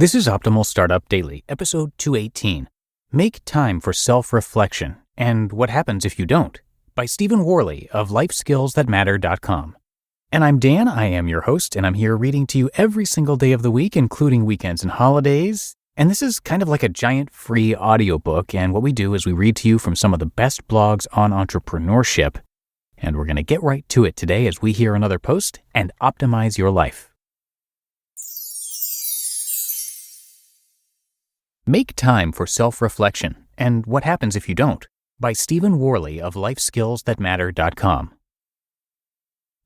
This is Optimal Startup Daily, episode 218. Make time for self-reflection and what happens if you don't, by Stephen Warley of lifeskillsthatmatter.com. And I'm Dan, I am your host, and I'm here reading to you every single day of the week, including weekends and holidays. And this is kind of like a giant free audiobook, and what we do is we read to you from some of the best blogs on entrepreneurship. And we're going to get right to it today as we hear another post and optimize your life. Make time for self-reflection and what happens if you don't, by Stephen Warley of lifeskillsthatmatter.com.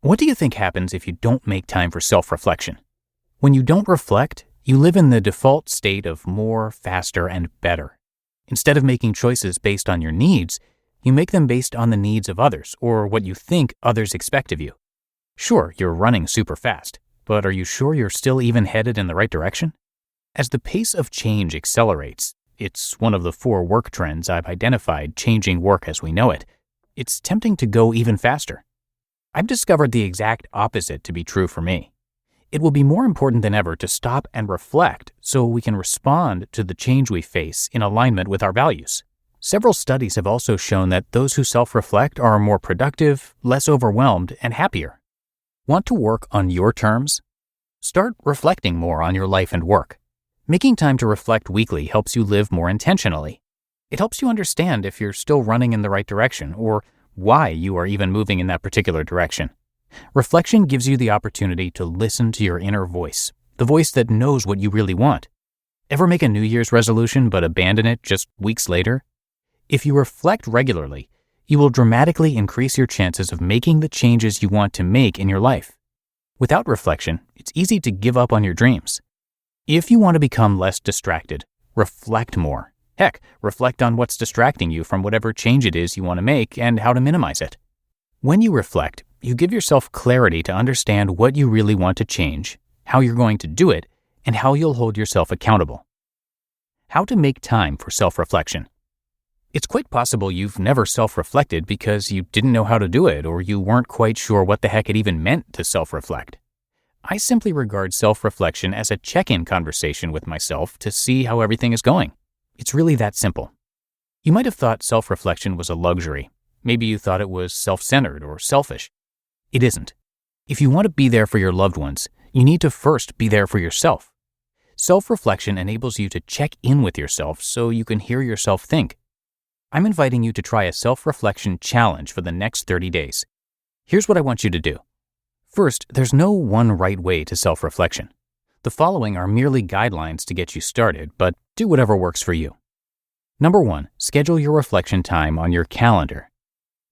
What do you think happens if you don't make time for self-reflection? When you don't reflect, you live in the default state of more, faster, and better. Instead of making choices based on your needs, you make them based on the needs of others or what you think others expect of you. Sure, you're running super fast, but are you sure you're still even headed in the right direction? As the pace of change accelerates, it's one of the 4 work trends I've identified changing work as we know it. It's tempting to go even faster. I've discovered the exact opposite to be true for me. It will be more important than ever to stop and reflect so we can respond to the change we face in alignment with our values. Several studies have also shown that those who self-reflect are more productive, less overwhelmed, and happier. Want to work on your terms? Start reflecting more on your life and work. Making time to reflect weekly helps you live more intentionally. It helps you understand if you're still running in the right direction or why you are even moving in that particular direction. Reflection gives you the opportunity to listen to your inner voice, the voice that knows what you really want. Ever make a New Year's resolution but abandon it just weeks later? If you reflect regularly, you will dramatically increase your chances of making the changes you want to make in your life. Without reflection, it's easy to give up on your dreams. If you want to become less distracted, reflect more. Heck, reflect on what's distracting you from whatever change it is you want to make and how to minimize it. When you reflect, you give yourself clarity to understand what you really want to change, how you're going to do it, and how you'll hold yourself accountable. How to make time for self-reflection. It's quite possible you've never self-reflected because you didn't know how to do it or you weren't quite sure what the heck it even meant to self-reflect. I simply regard self-reflection as a check-in conversation with myself to see how everything is going. It's really that simple. You might have thought self-reflection was a luxury. Maybe you thought it was self-centered or selfish. It isn't. If you want to be there for your loved ones, you need to first be there for yourself. Self-reflection enables you to check in with yourself so you can hear yourself think. I'm inviting you to try a self-reflection challenge for the next 30 days. Here's what I want you to do. First, there's no one right way to self-reflection. The following are merely guidelines to get you started, but do whatever works for you. Number 1, schedule your reflection time on your calendar.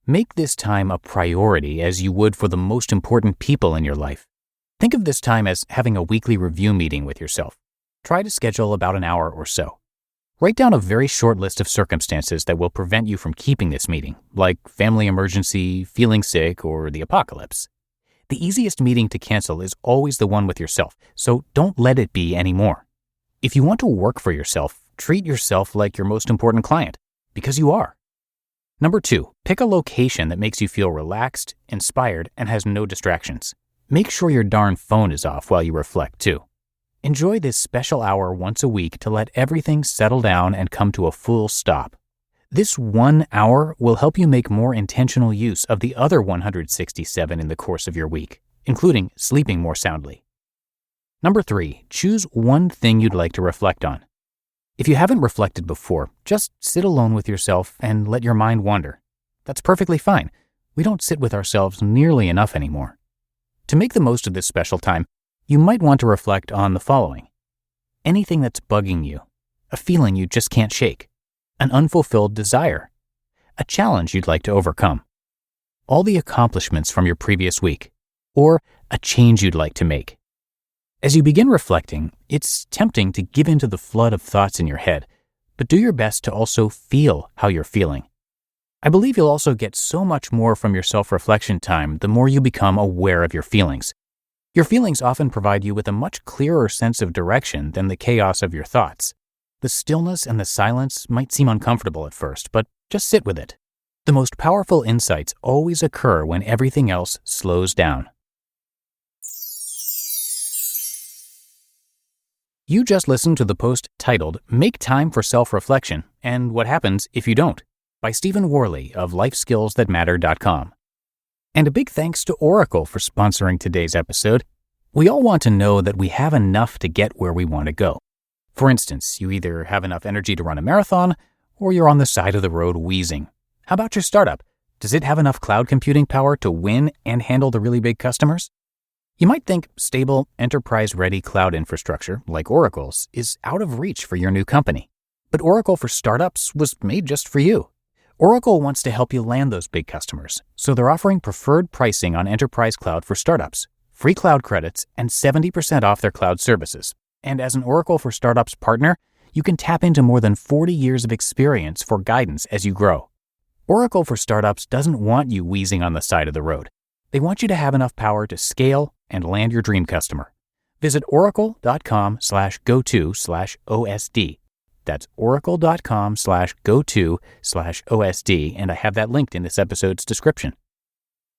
Make this time a priority as you would for the most important people in your life. Think of this time as having a weekly review meeting with yourself. Try to schedule about an hour or so. Write down a very short list of circumstances that will prevent you from keeping this meeting, like family emergency, feeling sick, or the apocalypse. The easiest meeting to cancel is always the one with yourself, so don't let it be anymore. If you want to work for yourself, treat yourself like your most important client, because you are. Number 2, pick a location that makes you feel relaxed, inspired, and has no distractions. Make sure your darn phone is off while you reflect, too. Enjoy this special hour once a week to let everything settle down and come to a full stop. This 1 hour will help you make more intentional use of the other 167 in the course of your week, including sleeping more soundly. Number 3, choose one thing you'd like to reflect on. If you haven't reflected before, just sit alone with yourself and let your mind wander. That's perfectly fine. We don't sit with ourselves nearly enough anymore. To make the most of this special time, you might want to reflect on the following. Anything that's bugging you, a feeling you just can't shake, an unfulfilled desire, a challenge you'd like to overcome, all the accomplishments from your previous week, or a change you'd like to make. As you begin reflecting, it's tempting to give into the flood of thoughts in your head, but do your best to also feel how you're feeling. I believe you'll also get so much more from your self-reflection time the more you become aware of your feelings. Your feelings often provide you with a much clearer sense of direction than the chaos of your thoughts. The stillness and the silence might seem uncomfortable at first, but just sit with it. The most powerful insights always occur when everything else slows down. You just listened to the post titled Make Time for Self-Reflection and What Happens If You Don't by Stephen Warley of LifeSkillsThatMatter.com. And a big thanks to Oracle for sponsoring today's episode. We all want to know that we have enough to get where we want to go. For instance, you either have enough energy to run a marathon or you're on the side of the road wheezing. How about your startup? Does it have enough cloud computing power to win and handle the really big customers? You might think stable, enterprise-ready cloud infrastructure, like Oracle's, is out of reach for your new company. But Oracle for Startups was made just for you. Oracle wants to help you land those big customers, so they're offering preferred pricing on enterprise cloud for startups, free cloud credits, and 70% off their cloud services. And as an Oracle for Startups partner, you can tap into more than 40 years of experience for guidance as you grow. Oracle for Startups doesn't want you wheezing on the side of the road. They want you to have enough power to scale and land your dream customer. Visit oracle.com/go-to/OSD. That's oracle.com/go-to/OSD, and I have that linked in this episode's description.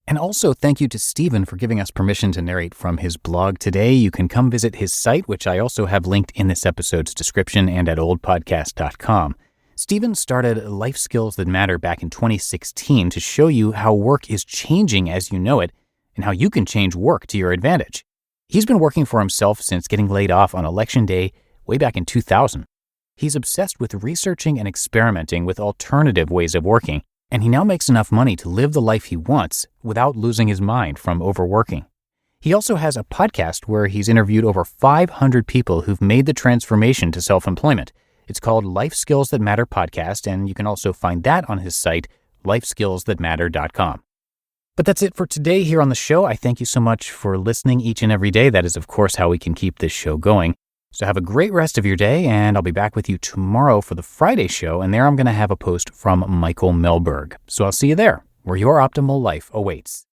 And also thank you to Stephen for giving us permission to narrate from his blog today. You can come visit his site, which I also have linked in this episode's description and at oldpodcast.com. Stephen started Life Skills That Matter back in 2016 to show you how work is changing as you know it and how you can change work to your advantage. He's been working for himself since getting laid off on Election Day way back in 2000. He's obsessed with researching and experimenting with alternative ways of working, and he now makes enough money to live the life he wants without losing his mind from overworking. He also has a podcast where he's interviewed over 500 people who've made the transformation to self-employment. It's called Life Skills That Matter Podcast, and you can also find that on his site, LifeSkillsThatMatter.com. But that's it for today here on the show. I thank you so much for listening each and every day. That is, of course, how we can keep this show going. So have a great rest of your day, and I'll be back with you tomorrow for the Friday show, and there I'm going to have a post from Michael Melberg. So I'll see you there, where your optimal life awaits.